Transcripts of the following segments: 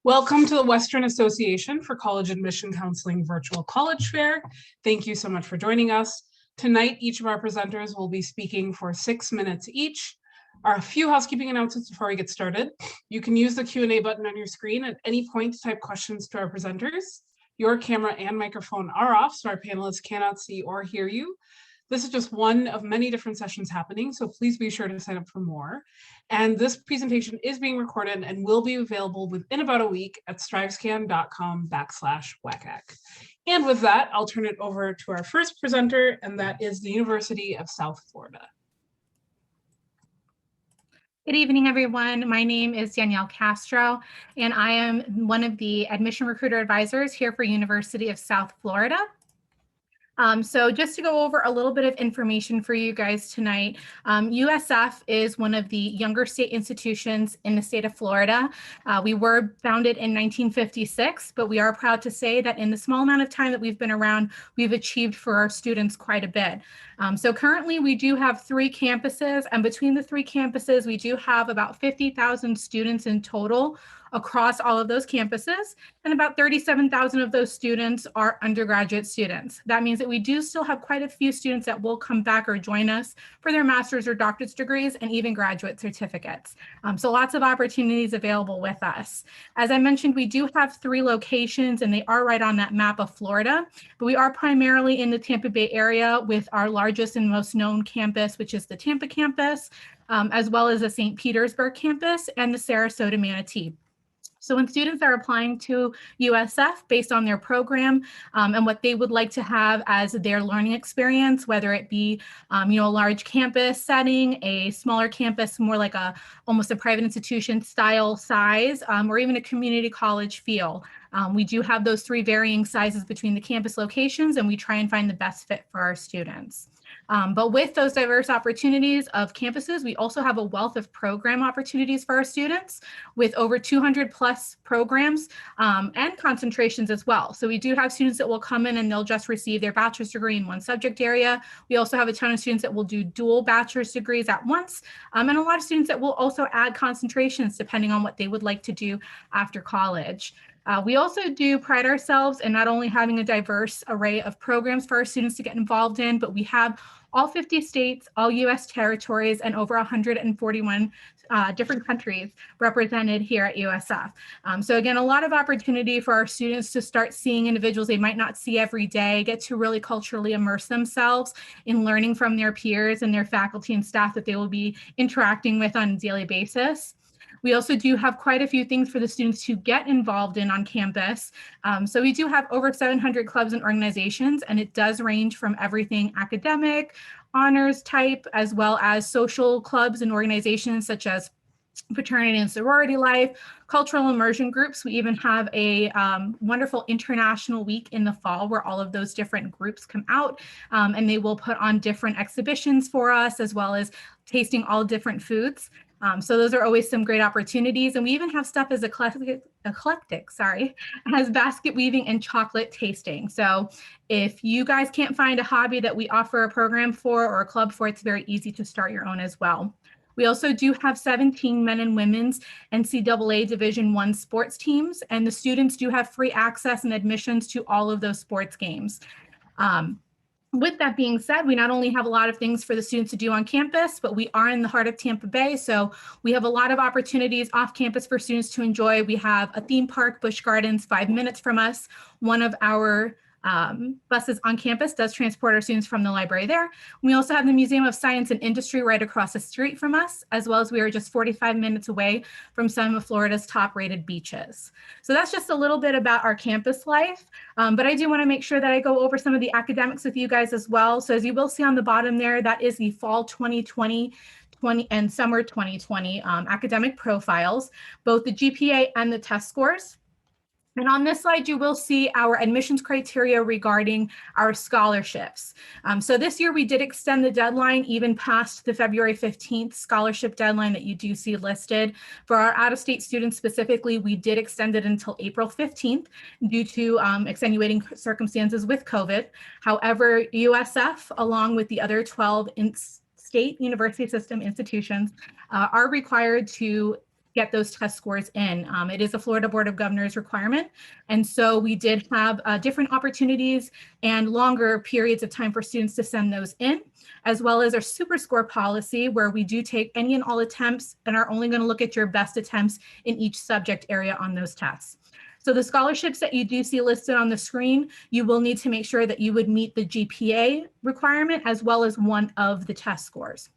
Welcome to the Western Association for College Admission Counseling Virtual College Fair. Thank you so much for joining us. Tonight, each of our presenters will be speaking for 6 minutes each. A few housekeeping announcements before we get started. You can use the Q&A button on your screen at any point to type questions to our presenters. Your camera and microphone are off, so our panelists cannot see or hear you. This is just one of many different sessions happening, so please be sure to sign up for more. And this presentation is being recorded and will be available within about a week at strivescan.com/WACAC. And with that, I'll turn it over to our first presenter, and that is the University of South Florida. Good evening, everyone. My name is Danielle Castro, and I am one of the admission recruiter advisors here for University of South Florida. So just to go over a little bit of information for you guys tonight, USF is one of the younger state institutions in the state of Florida. We were founded in 1956, but we are proud to say that in the small amount of time that we've been around, we've achieved for our students quite a bit. So currently we do have 3 campuses, and between the 3 campuses, we do have about 50,000 students in total across all of those campuses, and about 37,000 of those students are undergraduate students. That means that we do still have quite a few students that will come back or join us for their master's or doctorate degrees and even graduate certificates. So lots of opportunities available with us. As I mentioned, we do have 3 locations, and they are right on that map of Florida, but we are primarily in the Tampa Bay area with our largest and most known campus, which is the Tampa campus, as well as the St. Petersburg campus and the Sarasota Manatee. So when students are applying to USF based on their program and what they would like to have as their learning experience, whether it be a large campus setting, a smaller campus, more like almost a private institution style size, or even a community college feel. We do have those 3 varying sizes between the campus locations, and we try and find the best fit for our students. But with those diverse opportunities of campuses, we also have a wealth of program opportunities for our students with over 200 plus programs and concentrations as well. So we do have students that will come in and they'll just receive their bachelor's degree in one subject area. We also have a ton of students that will do dual bachelor's degrees at once, and a lot of students that will also add concentrations depending on what they would like to do after college. We also do pride ourselves in not only having a diverse array of programs for our students to get involved in, but we have all 50 states, all US territories, and over 141 different countries represented here at USF. So again, a lot of opportunity for our students to start seeing individuals they might not see every day, get to really culturally immerse themselves in learning from their peers and their faculty and staff that they will be interacting with on a daily basis. We also do have quite a few things for the students to get involved in on campus. So we do have over 700 clubs and organizations, and it does range from everything academic, honors type, as well as social clubs and organizations such as fraternity and sorority life, cultural immersion groups. We even have a wonderful international week in the fall where all of those different groups come out and they will put on different exhibitions for us, as well as tasting all different foods. So those are always some great opportunities. And we even have stuff as eclectic, as basket weaving and chocolate tasting. So if you guys can't find a hobby that we offer a program for or a club for, it's very easy to start your own as well. We also do have 17 men and women's NCAA Division I sports teams, and the students do have free access and admissions to all of those sports games. With that being said, we not only have a lot of things for the students to do on campus, but we are in the heart of Tampa Bay. So we have a lot of opportunities off campus for students to enjoy. We have a theme park, Busch Gardens, 5 minutes from us. One of our buses on campus does transport our students from the library there. We also have the Museum of Science and Industry right across the street from us, as well as we are just 45 minutes away from some of Florida's top rated beaches. So that's just a little bit about our campus life. But I do want to make sure that I go over some of the academics with you guys as well. So as you will see on the bottom there, that is the fall 2020 and summer 2020 academic profiles, both the GPA and the test scores. And on this slide, you will see our admissions criteria regarding our scholarships. So this year we did extend the deadline even past the February 15th scholarship deadline that you do see listed. For our out-of-state students specifically, we did extend it until April 15th due to extenuating circumstances with COVID. However, USF, along with the other 12 state university system institutions, are required to get those test scores in. It is a Florida Board of Governors requirement. And so we did have different opportunities and longer periods of time for students to send those in, as well as our super score policy, where we do take any and all attempts and are only going to look at your best attempts in each subject area on those tests. So the scholarships that you do see listed on the screen, you will need to make sure that you would meet the GPA requirement as well as one of the test scores.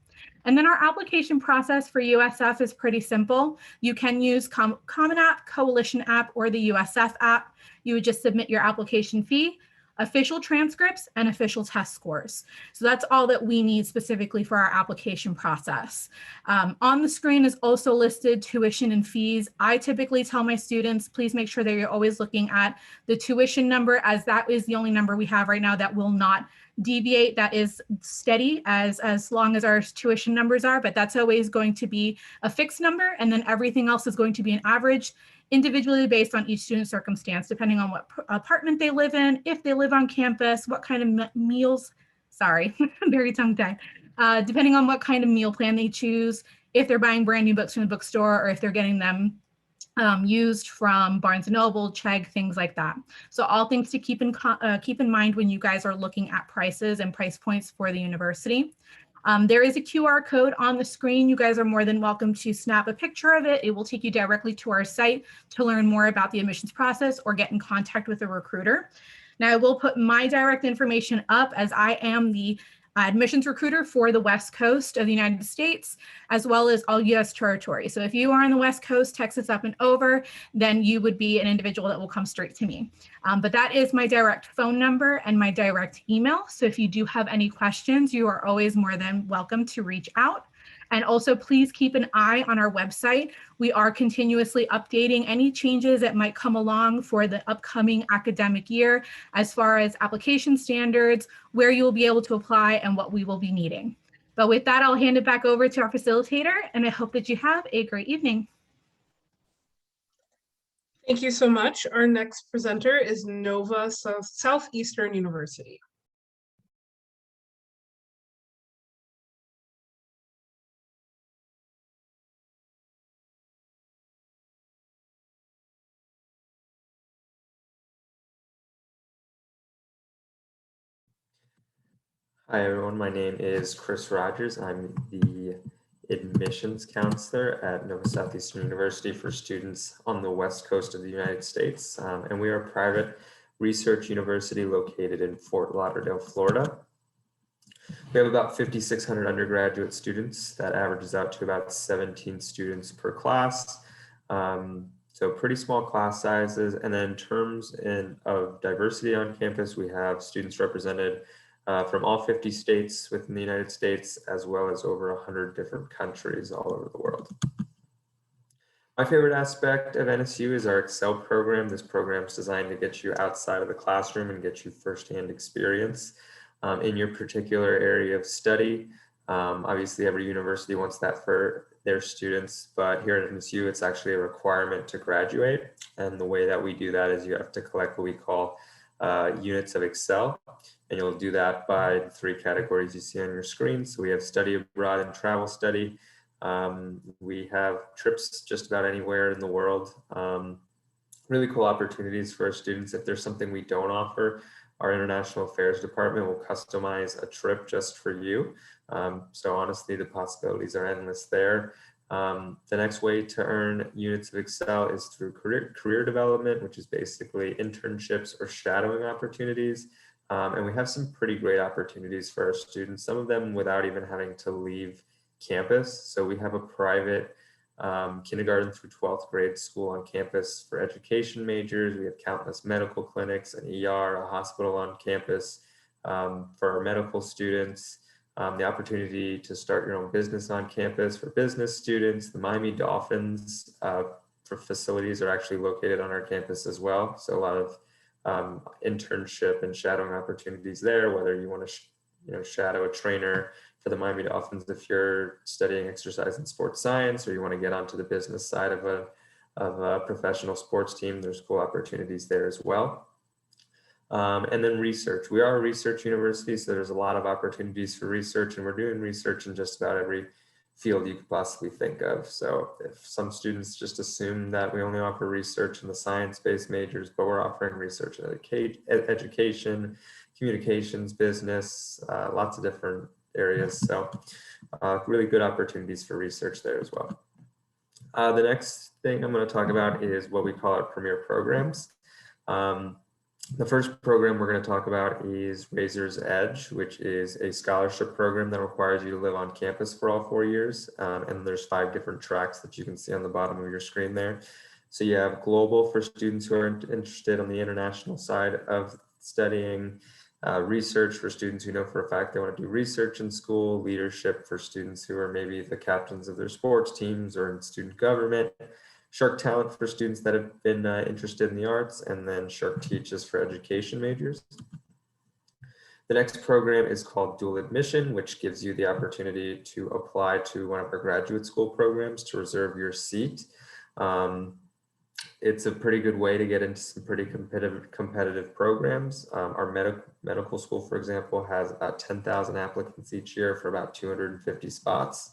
And then our application process for USF is pretty simple. You can use Common App, Coalition app, or the USF app. You would just submit your application fee, official transcripts, and official test scores. So that's all that we need specifically for our application process. On the screen is also listed tuition and fees. I typically tell my students, please make sure that you're always looking at the tuition number, as that is the only number we have right now that will not deviate. That is steady as long as our tuition numbers are, but that's always going to be a fixed number. And then everything else is going to be an average, individually based on each student's circumstance, depending on what apartment they live in, if they live on campus, what kind of meals, sorry, very tongue-tied, depending on what kind of meal plan they choose, if they're buying brand new books from the bookstore, or if they're getting them used from Barnes & Noble, Chegg, things like that. So all things to keep in mind when you guys are looking at prices and price points for the university. There is a QR code on the screen. You guys are more than welcome to snap a picture of it. It will take you directly to our site to learn more about the admissions process or get in contact with a recruiter. Now, I will put my direct information up, as I am the admissions recruiter for the West Coast of the United States, as well as all US territories. So if you are on the West Coast, Texas up and over, then you would be an individual that will come straight to me. But that is my direct phone number and my direct email. So if you do have any questions, you are always more than welcome to reach out. And also, please keep an eye on our website. We are continuously updating any changes that might come along for the upcoming academic year, as far as application standards, where you will be able to apply, and what we will be needing. But with that, I'll hand it back over to our facilitator, and I hope that you have a great evening. Thank you so much. Our next presenter is Nova Southeastern University. Hi everyone, my name is Chris Rogers. I'm the admissions counselor at Nova Southeastern University for students on the west coast of the United States. And we are a private research university located in Fort Lauderdale, Florida. We have about 5,600 undergraduate students. That averages out to about 17 students per class. So pretty small class sizes. And then in terms of diversity on campus, we have students represented from all 50 states within the United States, as well as over 100 different countries all over the world. My favorite aspect of NSU is our Excel program. This program is designed to get you outside of the classroom and get you firsthand experience in your particular area of study. Obviously, every university wants that for their students, but here at NSU, it's actually a requirement to graduate. And the way that we do that is you have to collect what we call units of Excel. And you'll do that by the 3 categories you see on your screen. So we have study abroad and travel study. We have trips just about anywhere in the world. Really cool opportunities for our students. If there's something we don't offer, our international affairs department will customize a trip just for you. So honestly, the possibilities are endless there. The next way to earn units of Excel is through career development, which is basically internships or shadowing opportunities. And we have some pretty great opportunities for our students, some of them without even having to leave campus. So we have a private kindergarten through 12th grade school on campus for education majors. We have countless medical clinics, an ER, a hospital on campus for our medical students. The opportunity to start your own business on campus for business students. The Miami Dolphins for facilities are actually located on our campus as well. So a lot of internship and shadowing opportunities there, whether you want to shadow a trainer for the Miami Dolphins if you're studying exercise and sports science, or you want to get onto the business side of a professional sports team. There's cool opportunities there as well. And then research. We are a research university, so there's a lot of opportunities for research, and we're doing research in just about every field you could possibly think of. So if some students just assume that we only offer research in the science-based majors, but we're offering research in education, communications, business, lots of different areas. So really good opportunities for research there as well. The next thing I'm going to talk about is what we call our premier programs. The first program we're going to talk about is Razor's Edge, which is a scholarship program that requires you to live on campus for all 4 years. And there's 5 different tracks that you can see on the bottom of your screen there. So you have global for students who are interested on the international side of studying, research for students who know for a fact they want to do research in school, leadership for students who are maybe the captains of their sports teams or in student government, Shark Talent for students that have been interested in the arts, and then Shark Teaches for education majors. The next program is called Dual Admission, which gives you the opportunity to apply to one of our graduate school programs to reserve your seat. It's a pretty good way to get into some pretty competitive programs. Our medical school, for example, has about 10,000 applicants each year for about 250 spots.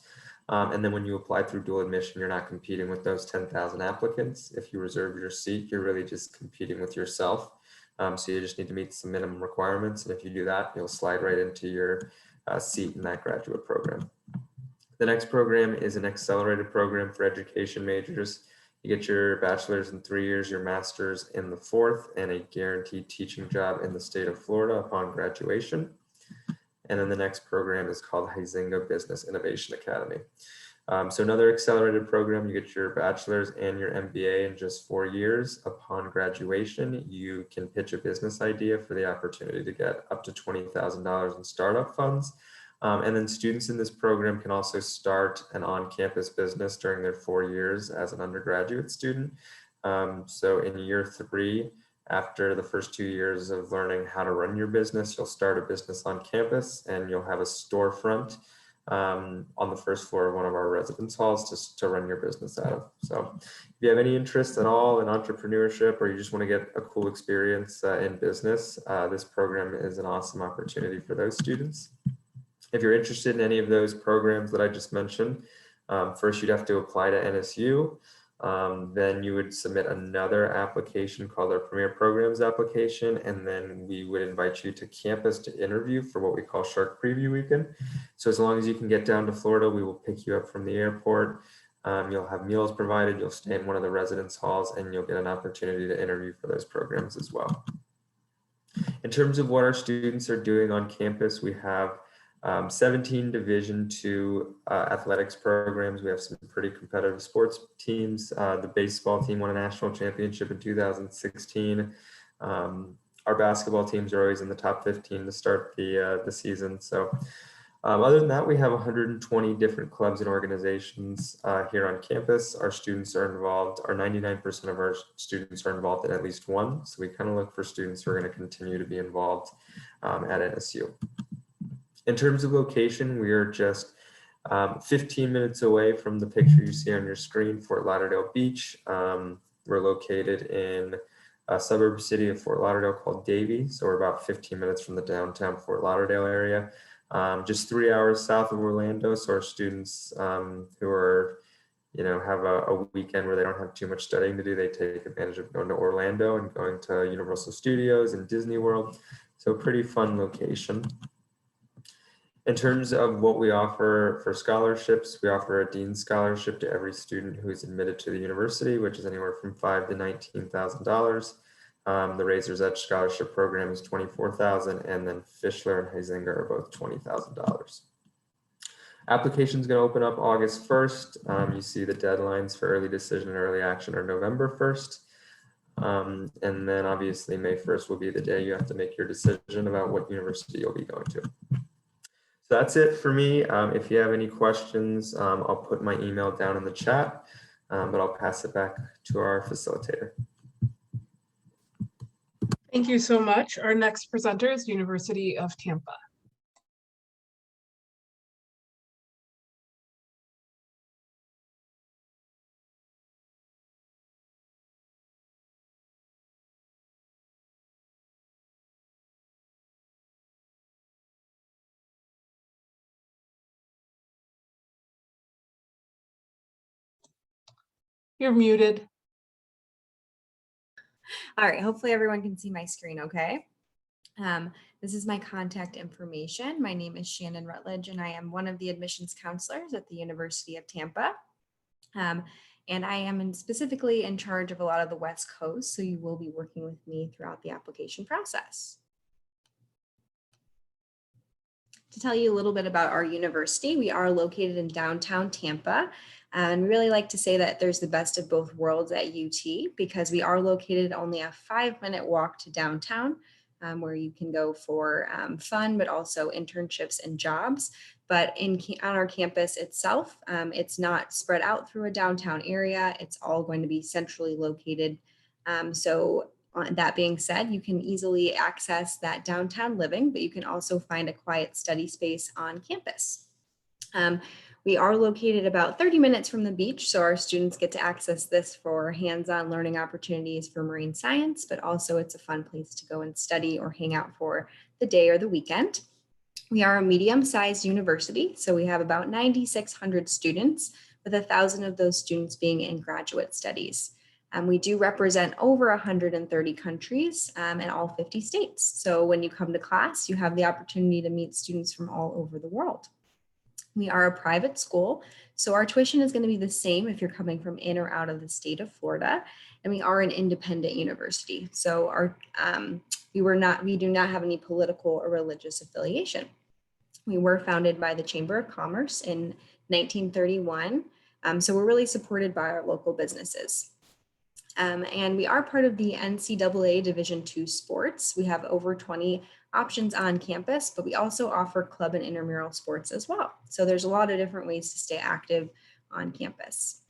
And then when you apply through dual admission, you're not competing with those 10,000 applicants. If you reserve your seat, you're really just competing with yourself. So you just need to meet some minimum requirements. And if you do that, you'll slide right into your seat in that graduate program. The next program is an accelerated program for education majors. You get your bachelor's in 3 years, your master's in the 4th, and a guaranteed teaching job in the state of Florida upon graduation. And then the next program is called Huizenga Business Innovation Academy. So another accelerated program, you get your bachelor's and your MBA in just 4 years. Upon graduation, you can pitch a business idea for the opportunity to get up to $20,000 in startup funds. And then students in this program can also start an on-campus business during their 4 years as an undergraduate student. So in year 3, after the first 2 years of learning how to run your business, you'll start a business on campus and you'll have a storefront on the first floor of one of our residence halls to run your business out of. So if you have any interest at all in entrepreneurship, or you just want to get a cool experience in business, this program is an awesome opportunity for those students. If you're interested in any of those programs that I just mentioned, first you'd have to apply to NSU. Then you would submit another application called our Premier Programs application, and then we would invite you to campus to interview for what we call Shark Preview Weekend. So as long as you can get down to Florida, we will pick you up from the airport. You'll have meals provided, you'll stay in one of the residence halls, and you'll get an opportunity to interview for those programs as well. In terms of what our students are doing on campus, we have 17 Division II athletics programs. We have some pretty competitive sports teams. The baseball team won a national championship in 2016. Our basketball teams are always in the top 15 to start the season. So other than that, we have 120 different clubs and organizations here on campus. Our students are involved, or 99% of our students are involved in at least one. So we kind of look for students who are going to continue to be involved at NSU. In terms of location, we are just 15 minutes away from the picture you see on your screen, Fort Lauderdale Beach. We're located in a suburb city of Fort Lauderdale called Davie, so we're about 15 minutes from the downtown Fort Lauderdale area. Just 3 hours south of Orlando, so our students who are, have a weekend where they don't have too much studying to do, they take advantage of going to Orlando and going to Universal Studios and Disney World. So pretty fun location. In terms of what we offer for scholarships, we offer a Dean's Scholarship to every student who is admitted to the university, which is anywhere from $5,000 to $19,000. The Razor's Edge Scholarship Program is $24,000, and then Fischler and Huizenga are both $20,000. Application is going to open up August 1st. You see the deadlines for early decision and early action are November 1st. And then obviously May 1st will be the day you have to make your decision about what university you'll be going to. So that's it for me. If you have any questions, I'll put my email down in the chat, but I'll pass it back to our facilitator. Thank you so much. Our next presenter is University of Tampa. You're muted. All right, hopefully everyone can see my screen okay. This is my contact information. My name is Shannon Rutledge, and I am one of the admissions counselors at the University of Tampa. And I am specifically in charge of a lot of the West Coast, so you will be working with me throughout the application process. To tell you a little bit about our university, we are located in downtown Tampa. And we really like to say that there's the best of both worlds at UT because we are located only a 5-minute walk to downtown, where you can go for fun, but also internships and jobs. But on our campus itself, it's not spread out through a downtown area. It's all going to be centrally located. So that being said, you can easily access that downtown living, but you can also find a quiet study space on campus. We are located about 30 minutes from the beach, so our students get to access this for hands-on learning opportunities for marine science, but also it's a fun place to go and study or hang out for the day or the weekend. We are a medium-sized university, so we have about 9,600 students, with 1,000 of those students being in graduate studies. We do represent over 130 countries in all 50 states. So when you come to class, you have the opportunity to meet students from all over the world. We are a private school, so our tuition is going to be the same if you're coming from in or out of the state of Florida. And we are an independent university, so we do not have any political or religious affiliation. We were founded by the Chamber of Commerce in 1931, so we're really supported by our local businesses. And we are part of the NCAA Division II sports. We have over 20 options on campus, but we also offer club and intramural sports as well. So there's a lot of different ways to stay active on campus.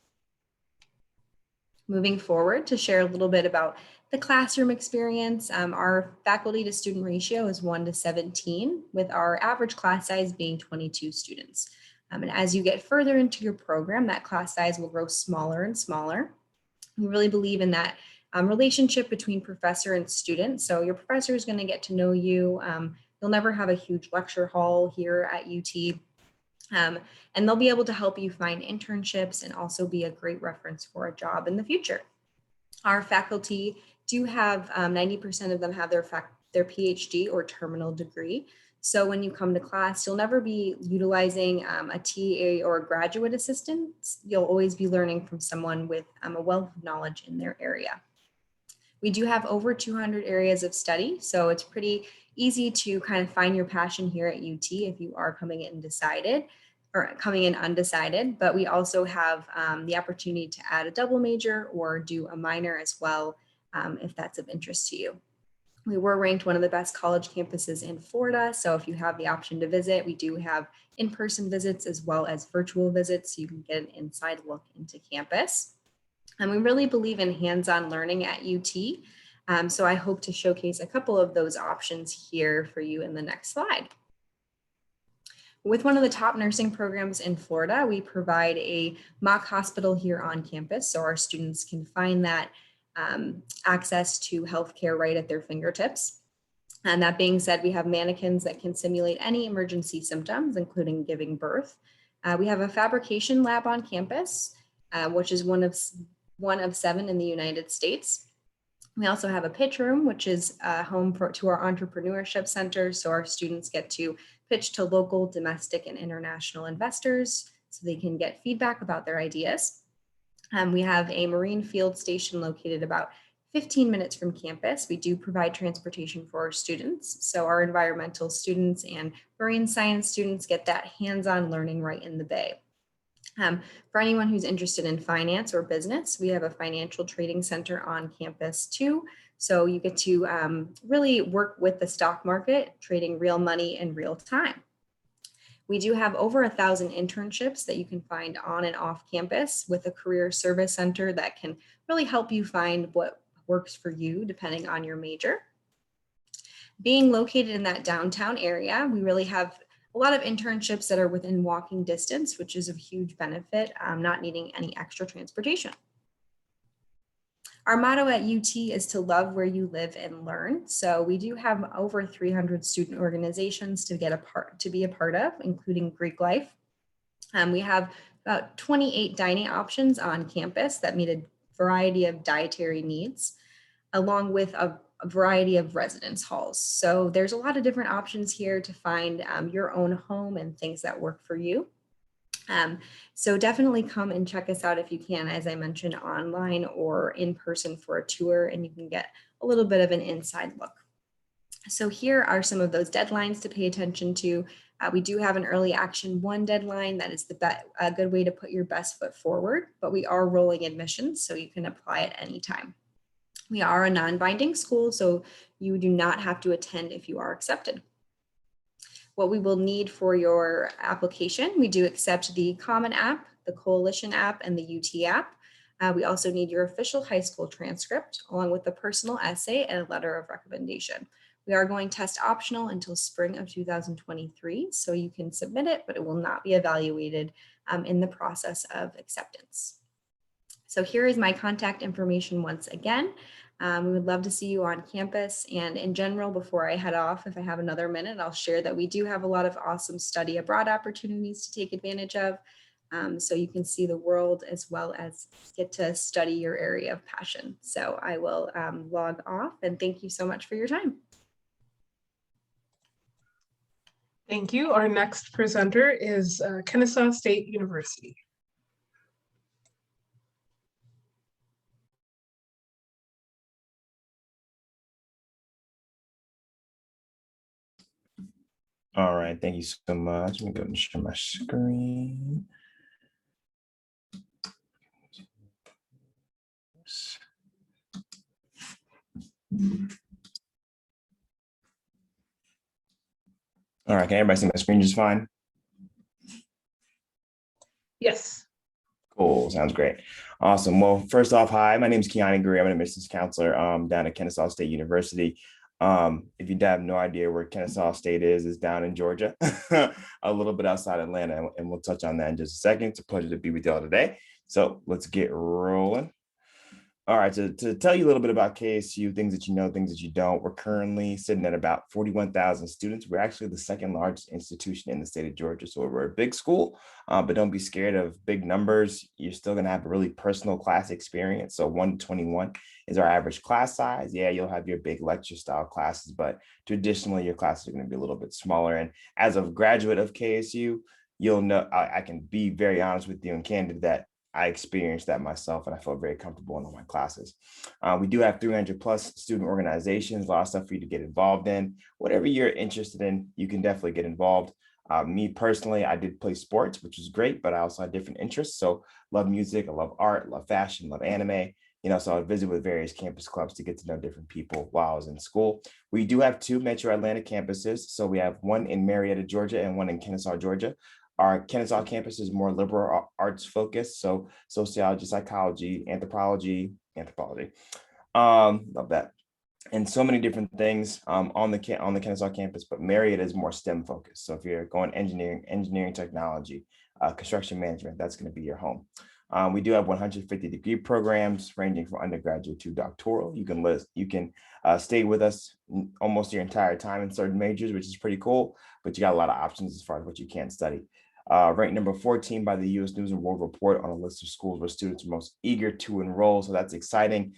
Moving forward to share a little bit about the classroom experience, our faculty to student ratio is 1:17, with our average class size being 22 students. And as you get further into your program, that class size will grow smaller and smaller. We really believe in that relationship between professor and student. So your professor is going to get to know you. You'll never have a huge lecture hall here at UT. And they'll be able to help you find internships and also be a great reference for a job in the future. Our faculty do have 90% of them have their PhD or terminal degree. So when you come to class, you'll never be utilizing a TA or a graduate assistant. You'll always be learning from someone with a wealth of knowledge in their area. We do have over 200 areas of study, so it's pretty easy to kind of find your passion here at UT if you are coming in undecided, but we also have the opportunity to add a double major or do a minor as well if that's of interest to you. We were ranked one of the best college campuses in Florida, so if you have the option to visit, we do have in-person visits as well as virtual visits, so you can get an inside look into campus. And we really believe in hands-on learning at UT, so I hope to showcase a couple of those options here for you in the next slide. With one of the top nursing programs in Florida, we provide a mock hospital here on campus, so our students can find that access to healthcare right at their fingertips. And that being said, we have mannequins that can simulate any emergency symptoms, including giving birth. We have a fabrication lab on campus, which is one of 7 in the United States. We also have a pitch room, which is home to our entrepreneurship center. So our students get to pitch to local, domestic, and international investors so they can get feedback about their ideas. We have a marine field station located about 15 minutes from campus. We do provide transportation for our students. So our environmental students and marine science students get that hands-on learning right in the bay. For anyone who's interested in finance or business, we have a financial trading center on campus too. So you get to really work with the stock market, trading real money in real time. We do have over 1,000 internships that you can find on and off campus with a career service center that can really help you find what works for you depending on your major. Being located in that downtown area, we really have a lot of internships that are within walking distance, which is a huge benefit, not needing any extra transportation. Our motto at UT is to love where you live and learn. So we do have over 300 student organizations to be a part of, including Greek Life. We have about 28 dining options on campus that meet a variety of dietary needs, along with a variety of residence halls. So there's a lot of different options here to find your own home and things that work for you. So definitely come and check us out if you can, as I mentioned, online or in person for a tour, and you can get a little bit of an inside look. So here are some of those deadlines to pay attention to. We do have an early action 1 deadline. That is a good way to put your best foot forward, but we are rolling admissions, so you can apply at any time. We are a non-binding school, so you do not have to attend if you are accepted. What we will need for your application, we do accept the Common App, the Coalition app, and the UT app. We also need your official high school transcript, along with a personal essay and a letter of recommendation. We are going test optional until spring of 2023, so you can submit it, but it will not be evaluated in the process of acceptance. So here is my contact information once again. We would love to see you on campus. And in general, before I head off, if I have another minute, I'll share that we do have a lot of awesome study abroad opportunities to take advantage of. So you can see the world as well as get to study your area of passion. So I will log off, and thank you so much for your time. Thank you. Our next presenter is Kennesaw State University. All right, thank you so much. Let me go and share my screen. All right, can everybody see my screen just fine? Yes. Cool, sounds great. Awesome. Well, first off, hi, my name is Kiani Guri. I'm an admissions counselor down at Kennesaw State University. If you have no idea where Kennesaw State is down in Georgia, a little bit outside Atlanta, and we'll touch on that in just a second. It's a pleasure to be with y'all today. So let's get rolling. All right, to tell you a little bit about KSU, things that you know, things that you don't, we're currently sitting at about 41,000 students. We're actually the second largest institution in the state of Georgia. So we're a big school, but don't be scared of big numbers. You're still gonna have a really personal class experience. So 1 to 21 is our average class size. Yeah, you'll have your big lecture style classes, but traditionally your classes are gonna be a little bit smaller. And as a graduate of KSU, you'll know, I can be very honest with you and candid that I experienced that myself, and I felt very comfortable in all my classes. We do have 300 plus student organizations, a lot of stuff for you to get involved in. Whatever you're interested in, you can definitely get involved. Me personally, I did play sports, which was great, but I also had different interests. So love music, I love art, love fashion, love anime. So I visit with various campus clubs to get to know different people while I was in school. We do have 2 Metro Atlanta campuses. So we have one in Marietta, Georgia, and one in Kennesaw, Georgia. Our Kennesaw campus is more liberal arts focused, so sociology, psychology, anthropology. Love that, and so many different things on the Kennesaw campus. But Marietta is more STEM focused. So if you're going engineering, technology, construction management, that's going to be your home. We do have 150-degree programs ranging from undergraduate to doctoral. You can stay with us almost your entire time in certain majors, which is pretty cool. But you got a lot of options as far as what you can study. Ranked number 14 by the U.S. News and World Report on a list of schools where students are most eager to enroll. So that's exciting.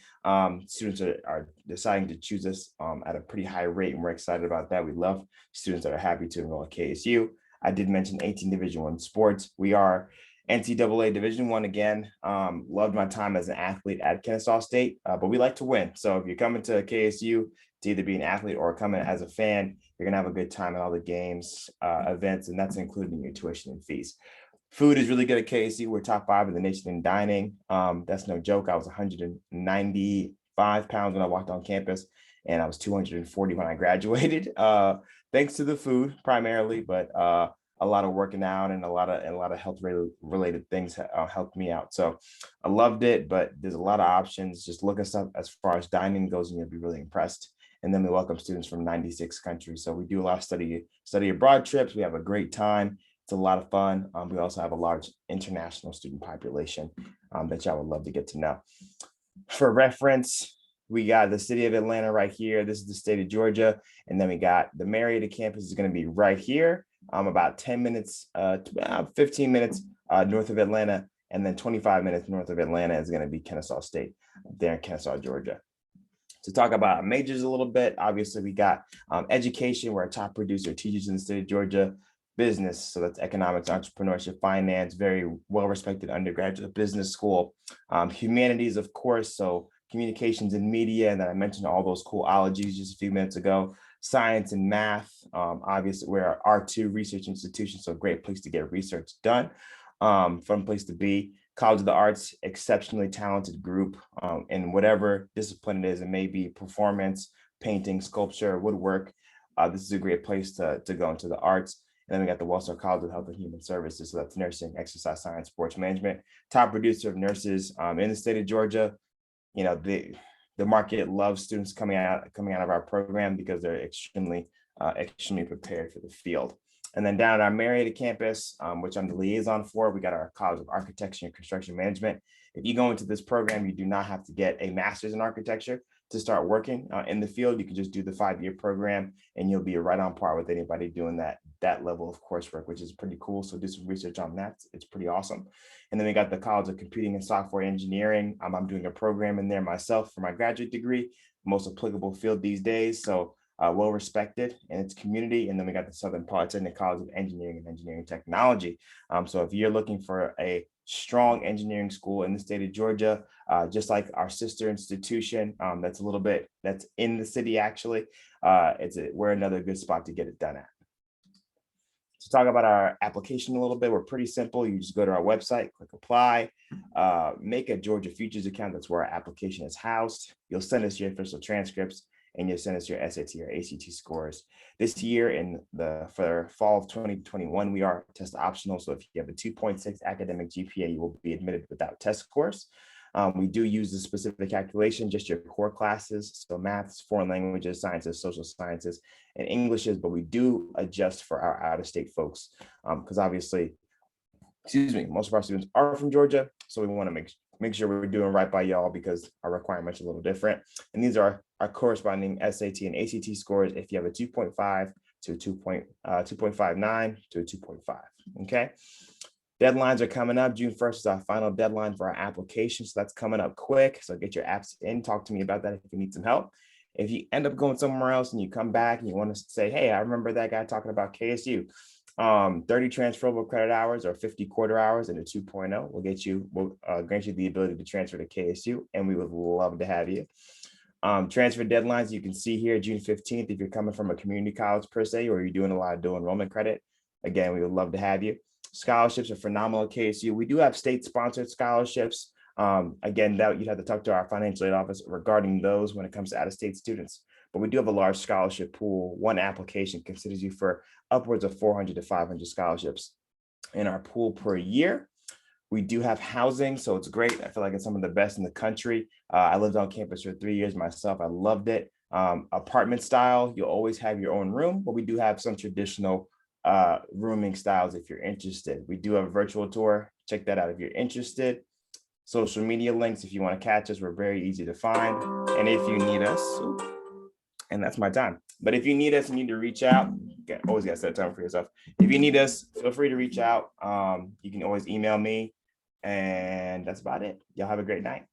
Students are deciding to choose us at a pretty high rate, and we're excited about that. We love students that are happy to enroll at KSU. I did mention 18 Division I sports. We are NCAA Division I again. Loved my time as an athlete at Kennesaw State, but we like to win. So if you're coming to KSU to either be an athlete or coming as a fan, you're gonna have a good time at all the games, events, and that's including your tuition and fees. Food is really good at KSU. We're top 5 in the nation in dining. That's no joke. I was 195 pounds when I walked on campus, and I was 240 when I graduated. Thanks to the food primarily, but a lot of working out and a lot of health related things helped me out. So I loved it, but there's a lot of options. Just look us up as far as dining goes, and you'll be really impressed. And then we welcome students from 96 countries. So we do a lot of study abroad trips. We have a great time. It's a lot of fun. We also have a large international student population that y'all would love to get to know. For reference, we got the city of Atlanta right here. This is the state of Georgia. And then we got the Marietta campus is going to be right here. About 10 minutes, 15 minutes north of Atlanta, and then 25 minutes north of Atlanta is going to be Kennesaw State, there in Kennesaw, Georgia. To talk about our majors a little bit, obviously we got education. We're a top producer, teachers in the state of Georgia. Business, so that's economics, entrepreneurship, finance, very well-respected undergraduate business school. Humanities, of course, so communications and media, and then I mentioned all those cool ologies just a few minutes ago. Science and math, obviously we're an R2 research institution, so a great place to get research done, fun place to be. College of the Arts, exceptionally talented group in whatever discipline it is. It may be performance, painting, sculpture, woodwork. This is a great place to go into the arts. And then we got the Walsall College of Health and Human Services. So that's nursing, exercise science, sports management. Top producer of nurses in the state of Georgia. You know, the market loves students coming out of our program because they're extremely prepared for the field. And then down at our Marietta campus, which I'm the liaison for, we got our College of Architecture and Construction Management. If you go into this program, you do not have to get a master's in architecture to start working in the field. You can just do the 5-year program and you'll be right on par with anybody doing that level of coursework, which is pretty cool. So do some research on that. It's pretty awesome. And then we got the College of Computing and Software Engineering. I'm doing a program in there myself for my graduate degree, most applicable field these days. So well respected in its community. And then we got the Southern Polytechnic College of Engineering and Engineering Technology. So if you're looking for a strong engineering school in the state of Georgia, just like our sister institution, that's in the city actually, we're another good spot to get it done at. To talk about our application a little bit, we're pretty simple. You just go to our website, click apply, make a Georgia Futures account. That's where our application is housed. You'll send us your official transcripts and you'll send us your SAT or ACT scores. This year for fall of 2021, we are test optional. So if you have a 2.6 academic GPA, you will be admitted without test scores. We do use the specific calculation, just your core classes. So maths, foreign languages, sciences, social sciences, and Englishes, but we do adjust for our out-of-state folks because obviously, most of our students are from Georgia. So we want to make sure we're doing right by y'all because our requirements are a little different. And these are our corresponding SAT and ACT scores if you have a 2.5 to 2.59 to a 2.5, okay? Deadlines are coming up. June 1st is our final deadline for our application. So that's coming up quick. So get your apps in, talk to me about that if you need some help. If you end up going somewhere else and you come back and you want to say, hey, I remember that guy talking about KSU, 30 transferable credit hours or 50 quarter hours and a 2.0 will grant you the ability to transfer to KSU, and we would love to have you. Transfer deadlines, you can see here, June 15th, if you're coming from a community college per se, or you're doing a lot of dual enrollment credit, again, we would love to have you. Scholarships are phenomenal at KSU. We do have state-sponsored scholarships. Again, that you'd have to talk to our financial aid office regarding those when it comes to out-of-state students. But we do have a large scholarship pool. One application considers you for upwards of 400 to 500 scholarships in our pool per year. We do have housing, so it's great. I feel like it's some of the best in the country. I lived on campus for 3 years myself. I loved it. Apartment style, you'll always have your own room, but we do have some traditional rooming styles if you're interested. We do have a virtual tour. Check that out if you're interested. Social media links, if you want to catch us, we're very easy to find. And if you need us, and that's my time. But if you need us, you need to reach out. Always got to set time for yourself. If you need us, feel free to reach out. You can always email me. And that's about it. Y'all have a great night.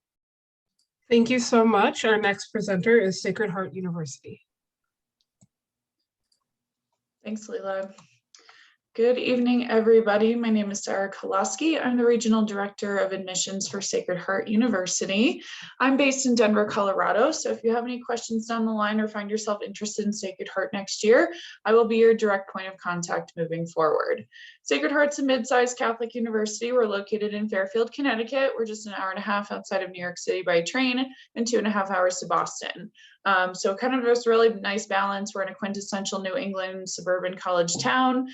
Thank you so much. Our next presenter is Sacred Heart University. Thanks, Leila. Good evening, everybody. My name is Sarah Kolaski. I'm the Regional Director of Admissions for Sacred Heart University. I'm based in Denver, Colorado. So if you have any questions down the line or find yourself interested in Sacred Heart next year, I will be your direct point of contact moving forward. Sacred Heart's a mid-sized Catholic university. We're located in Fairfield, Connecticut. We're just an hour and a half outside of New York City by train and 2.5 hours to Boston. So kind of just really nice balance. We're in a quintessential New England suburban college town.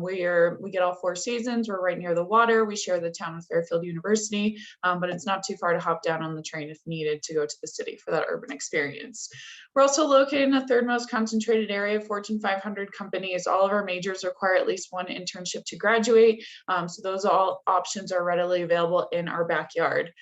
We get all 4 seasons. We're right near the water. We share the town with Fairfield University, but it's not too far to hop down on the train if needed to go to the city for that urban experience. We're also located in the 3rd most concentrated area of Fortune 500 companies. All of our majors require at least 1 internship to graduate. So those all options are readily available in our backyard.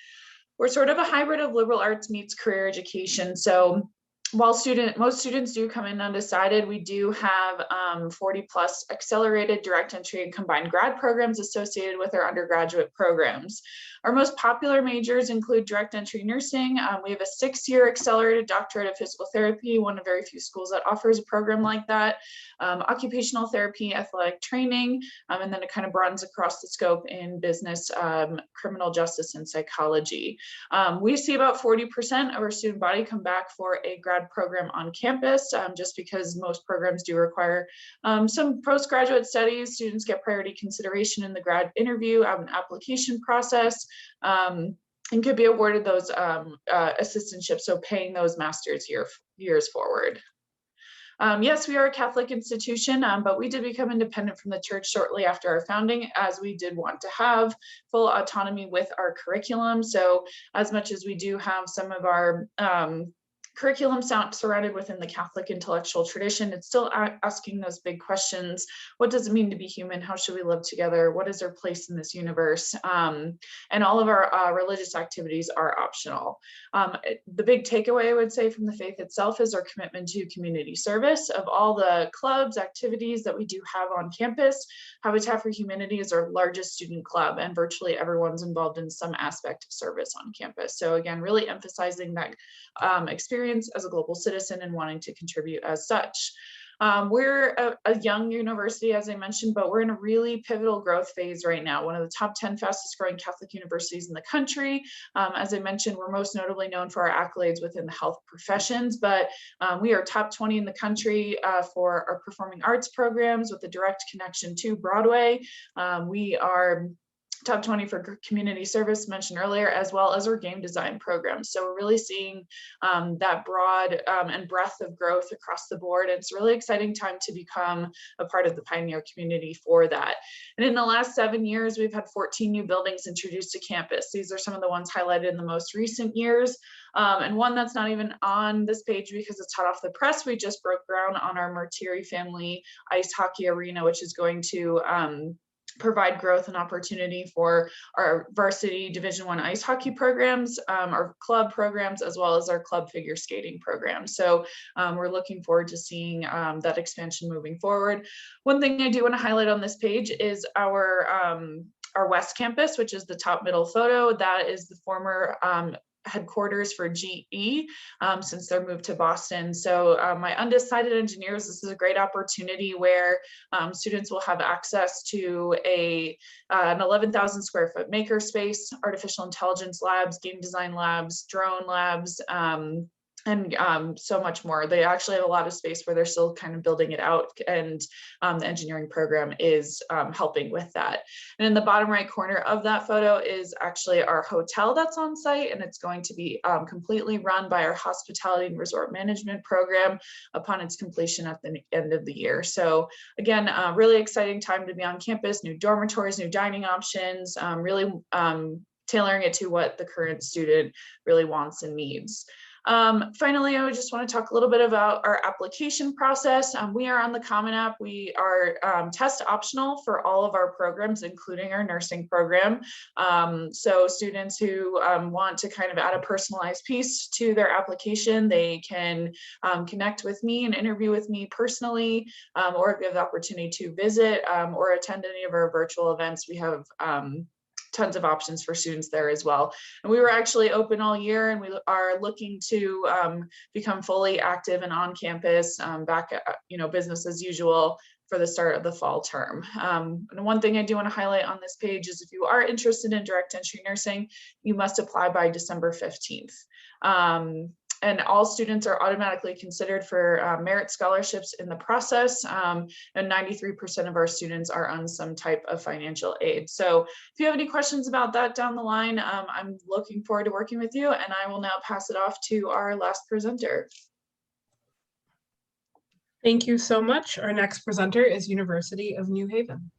We're sort of a hybrid of liberal arts meets career education. So while most students do come in undecided, we do have 40 plus accelerated direct entry and combined grad programs associated with our undergraduate programs. Our most popular majors include direct entry nursing. We have a 6-year accelerated doctorate of physical therapy, one of very few schools that offers a program like that, occupational therapy, athletic training, and then it kind of broadens across the scope in business, criminal justice, and psychology. We see about 40% of our student body come back for a grad program on campus, just because most programs do require some postgraduate studies. Students get priority consideration in the grad interview and application process, and could be awarded those assistantships, so paying those master's years forward. Yes, we are a Catholic institution, but we did become independent from the church shortly after our founding, as we did want to have full autonomy with our curriculum. So as much as we do have some of our curriculum surrounded within the Catholic intellectual tradition, it's still asking those big questions. What does it mean to be human? How should we live together? What is our place in this universe? And all of our religious activities are optional. The big takeaway, I would say, from the faith itself is our commitment to community service. Of all the clubs, activities that we do have on campus, Habitat for Humanity is our largest student club, and virtually everyone's involved in some aspect of service on campus. So again, really emphasizing that experience as a global citizen and wanting to contribute as such. We're a young university, as I mentioned, but we're in a really pivotal growth phase right now. One of the top 10 fastest growing Catholic universities in the country. As I mentioned, we're most notably known for our accolades within the health professions, but we are top 20 in the country for our performing arts programs with a direct connection to Broadway. We are top 20 for community service mentioned earlier, as well as our game design program. So we're really seeing that broad and breadth of growth across the board. It's a really exciting time to become a part of the pioneer community for that. And in the last 7 years, we've had 14 new buildings introduced to campus. These are some of the ones highlighted in the most recent years. And one that's not even on this page because it's hot off the press, we just broke ground on our Martiri family ice hockey arena, which is going to provide growth and opportunity for our varsity Division I ice hockey programs, our club programs, as well as our club figure skating program. So we're looking forward to seeing that expansion moving forward. One thing I do want to highlight on this page is our West Campus, which is the top middle photo. That is the former headquarters for GE since their move to Boston. So my undecided engineers, this is a great opportunity where students will have access to an 11,000 square foot makerspace, artificial intelligence labs, game design labs, drone labs, and so much more. They actually have a lot of space where they're still kind of building it out, and the engineering program is helping with that. And in the bottom right corner of that photo is actually our hotel that's on site, and it's going to be completely run by our hospitality and resort management program upon its completion at the end of the year. So again, really exciting time to be on campus, new dormitories, new dining options, really tailoring it to what the current student really wants and needs. Finally, I would just want to talk a little bit about our application process. We are on the Common App. We are test optional for all of our programs, including our nursing program. So students who want to kind of add a personalized piece to their application, they can connect with me and interview with me personally, or if you have the opportunity to visit or attend any of our virtual events, we have tons of options for students there as well. And we were actually open all year, and we are looking to become fully active and on campus, back at, business as usual for the start of the fall term. And one thing I do want to highlight on this page is if you are interested in direct entry nursing, you must apply by December 15th. And all students are automatically considered for merit scholarships in the process, and 93% of our students are on some type of financial aid. So if you have any questions about that down the line, I'm looking forward to working with you, and I will now pass it off to our last presenter. Thank you so much. Our next presenter is University of New Haven.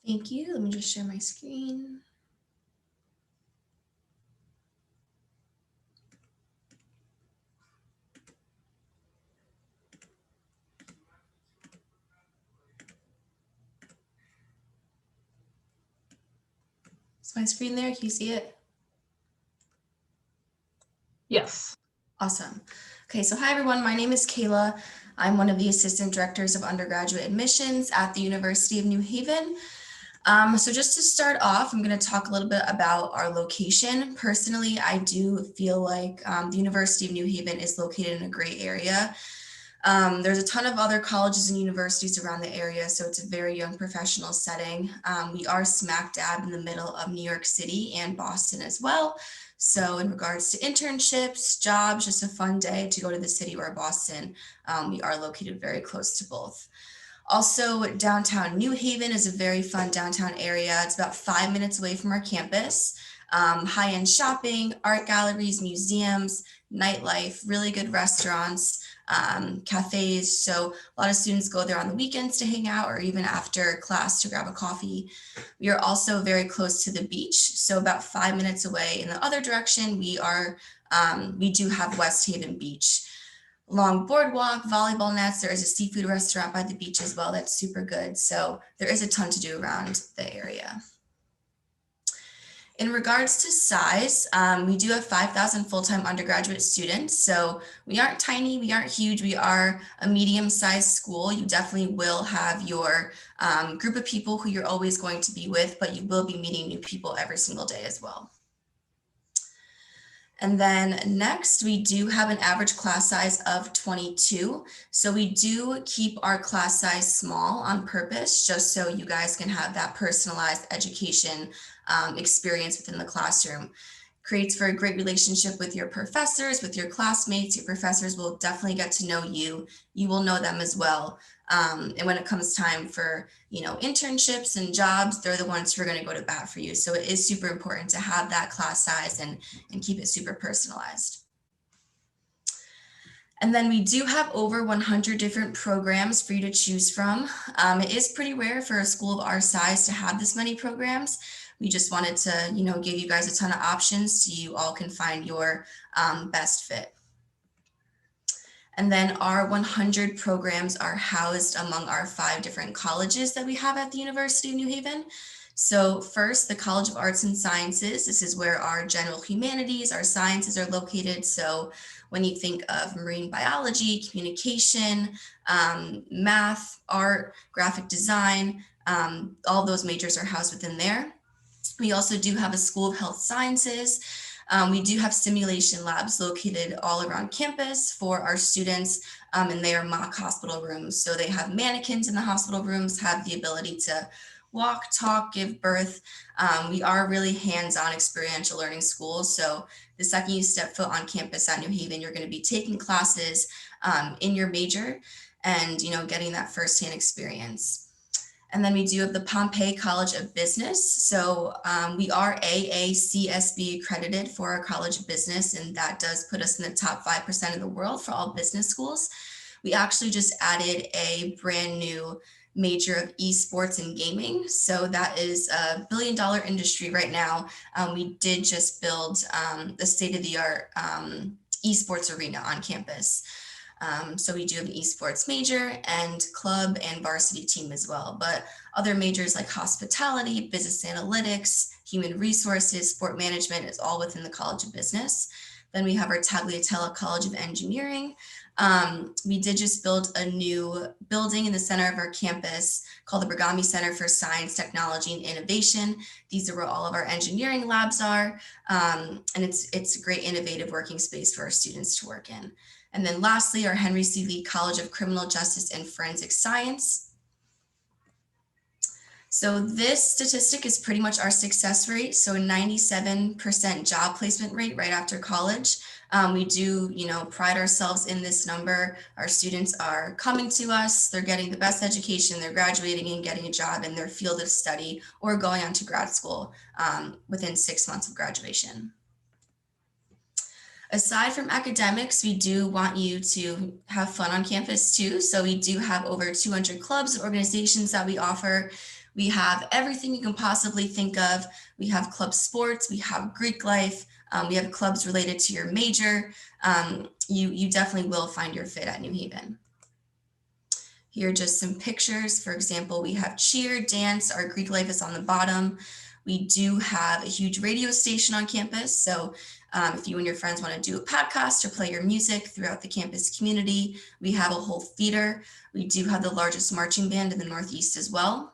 Thank you. Let me just share my screen. Is my screen there? Can you see it? Yes. Awesome. Okay, so hi everyone, my name is Kayla. I'm one of the assistant directors of undergraduate admissions at the University of New Haven. So just to start off, I'm going to talk a little bit about our location. Personally, I do feel like the University of New Haven is located in a great area. There's a ton of other colleges and universities around the area, so it's a very young professional setting. We are smack dab in the middle of New York City and Boston as well. So in regards to internships, jobs, just a fun day to go to the city or Boston, we are located very close to both. Also, downtown New Haven is a very fun downtown area. It's about 5 minutes away from our campus. High-end shopping, art galleries, museums, nightlife, really good restaurants, cafes. So a lot of students go there on the weekends to hang out or even after class to grab a coffee. We are also very close to the beach. So about 5 minutes away in the other direction, we do have West Haven Beach. Long boardwalk, volleyball nets. There is a seafood restaurant by the beach as well. That's super good. So there is a ton to do around the area. In regards to size, we do have 5,000 full-time undergraduate students. So we aren't tiny, we aren't huge, we are a medium-sized school. You definitely will have your group of people who you're always going to be with, but you will be meeting new people every single day as well. And then next, we do have an average class size of 22. So we do keep our class size small on purpose, just so you guys can have that personalized education experience within the classroom. Creates for a great relationship with your professors, with your classmates. Your professors will definitely get to know you. You will know them as well. And when it comes time for, internships and jobs, they're the ones who are going to go to bat for you. So it is super important to have that class size and keep it super personalized. And then we do have over 100 different programs for you to choose from. It is pretty rare for a school of our size to have this many programs. We just wanted to, give you guys a ton of options so you all can find your best fit. And then our 100 programs are housed among our 5 different colleges that we have at the University of New Haven. So first, the College of Arts and Sciences. This is where our general humanities, our sciences are located. So when you think of marine biology, communication, math, art, graphic design, all those majors are housed within there. We also do have a School of Health Sciences. We do have simulation labs located all around campus for our students, and they are mock hospital rooms. So they have mannequins in the hospital rooms, have the ability to walk, talk, give birth. We are really hands-on experiential learning school. So the second you step foot on campus at New Haven, you're going to be taking classes in your major and, getting that firsthand experience. And then we do have the Pompey College of Business. So we are AACSB accredited for our College of Business, and that does put us in the top 5% of the world for all business schools. We actually just added a brand new major of esports and gaming. So that is a billion-dollar industry right now. We did just build the state-of-the-art esports arena on campus. So we do have an esports major and club and varsity team as well, but other majors like hospitality, business analytics, human resources, sport management is all within the College of Business. Then we have our Tagliatella College of Engineering. We did just build a new building in the center of our campus called the Bergami Center for Science, Technology, and Innovation. These are where all of our engineering labs are, and it's a great innovative working space for our students to work in. And then lastly, our Henry C. Lee College of Criminal Justice and Forensic Science. So this statistic is pretty much our success rate. So a 97% job placement rate right after college. We do, pride ourselves in this number. Our students are coming to us, they're getting the best education, they're graduating and getting a job in their field of study or going on to grad school within 6 months of graduation. Aside from academics, we do want you to have fun on campus too. So we do have over 200 clubs and organizations that we offer. We have everything you can possibly think of. We have club sports, we have Greek life, we have clubs related to your major. You definitely will find your fit at New Haven. Here are just some pictures. For example, we have cheer, dance, our Greek life is on the bottom. We do have a huge radio station on campus. So If you and your friends want to do a podcast or play your music throughout the campus community, we have a whole theater. We do have the largest marching band in the Northeast as well.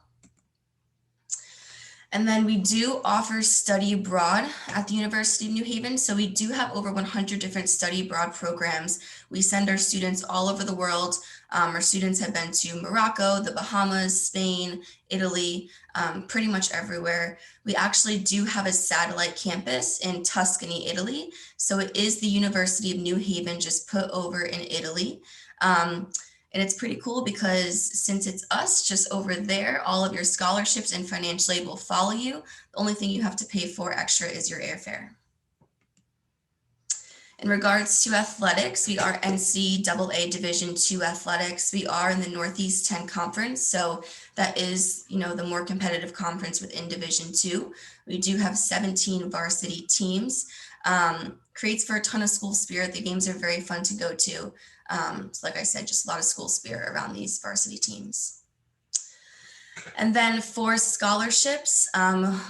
And then we do offer study abroad at the University of New Haven. So we do have over 100 different study abroad programs. We send our students all over the world. Our students have been to Morocco, the Bahamas, Spain, Italy, pretty much everywhere. We actually do have a satellite campus in Tuscany, Italy. So it is the University of New Haven just put over in Italy. And it's pretty cool because since it's us just over there, all of your scholarships and financial aid will follow you. The only thing you have to pay for extra is your airfare. In regards to athletics, we are NCAA Division II athletics. We are in the Northeast 10 Conference, so that is, the more competitive conference within Division II. We do have 17 varsity teams. Creates for a ton of school spirit. The games are very fun to go to. So like I said, just a lot of school spirit around these varsity teams. And then for scholarships,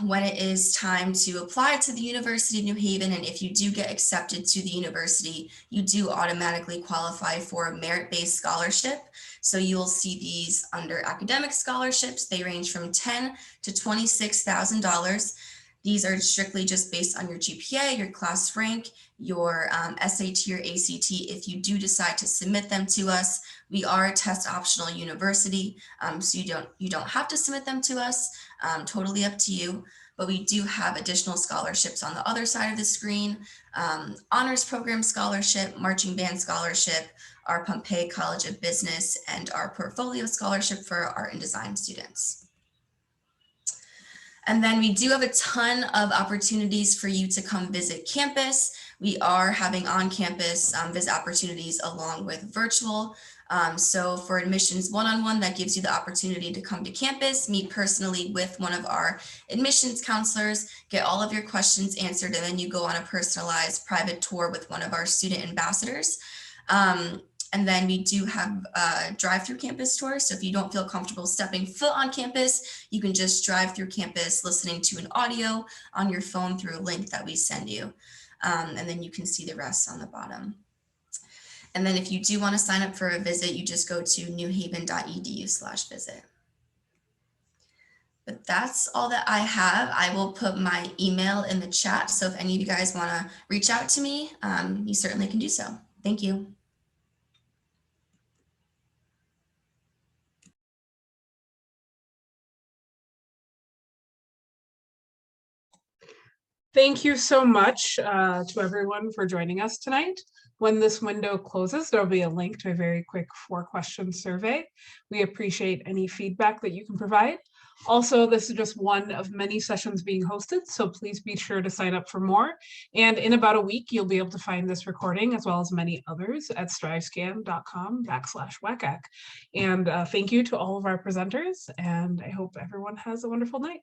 when it is time to apply to the University of New Haven, and if you do get accepted to the university, you do automatically qualify for a merit-based scholarship. So you'll see these under academic scholarships. They range from $10,000 to $26,000. These are strictly just based on your GPA, your class rank, your SAT or ACT. If you do decide to submit them to us, we are a test optional university, so you don't have to submit them to us, totally up to you. But we do have additional scholarships on the other side of the screen, honors program scholarship, marching band scholarship, our Pompey College of Business, and our portfolio scholarship for art and design students. And then we do have a ton of opportunities for you to come visit campus. We are having on-campus visit opportunities along with virtual. So for admissions one-on-one, that gives you the opportunity to come to campus, meet personally with one of our admissions counselors, get all of your questions answered, and then you go on a personalized private tour with one of our student ambassadors. And then we do have a drive-through campus tour. So if you don't feel comfortable stepping foot on campus, you can just drive through campus listening to an audio on your phone through a link that we send you. And then you can see the rest on the bottom. And then if you do want to sign up for a visit, you just go to newhaven.edu/visit. But that's all that I have. I will put my email in the chat. So if any of you guys want to reach out to me, you certainly can do so. Thank you. Thank you so much to everyone for joining us tonight. When this window closes, there'll be a link to a very quick 4-question survey. We appreciate any feedback that you can provide. Also, this is just one of many sessions being hosted, so please be sure to sign up for more. And in about a week, you'll be able to find this recording as well as many others at strivescan.com/WACAC. And thank you to all of our presenters, and I hope everyone has a wonderful night.